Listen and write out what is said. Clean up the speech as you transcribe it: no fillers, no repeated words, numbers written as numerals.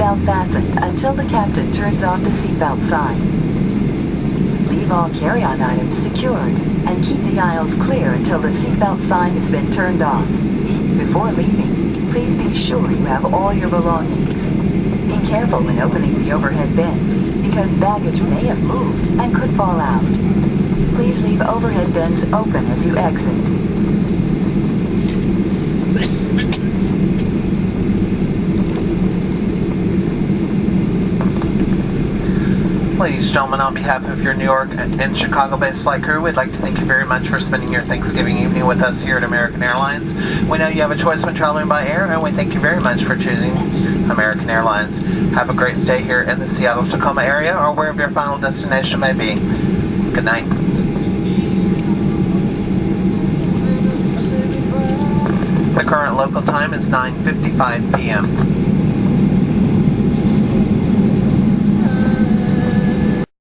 seatbelt fastened until the captain turns off the seatbelt sign. Leave all carry-on items secured and keep the aisles clear until the seatbelt sign has been turned off. Before leaving, please be sure you have all your belongings. Be careful when opening the overhead bins because baggage may have moved and could fall out. Please leave overhead bins open as you exit. Ladies and gentlemen, on behalf of your New York and Chicago-based flight crew, we'd like to thank you very much for spending your Thanksgiving evening with us here at American Airlines. We know you have a choice when traveling by air, and we thank you very much for choosing American Airlines. Have a great stay here in the Seattle-Tacoma area or wherever your final destination may be. Good night. The current local time is 9:55 p.m.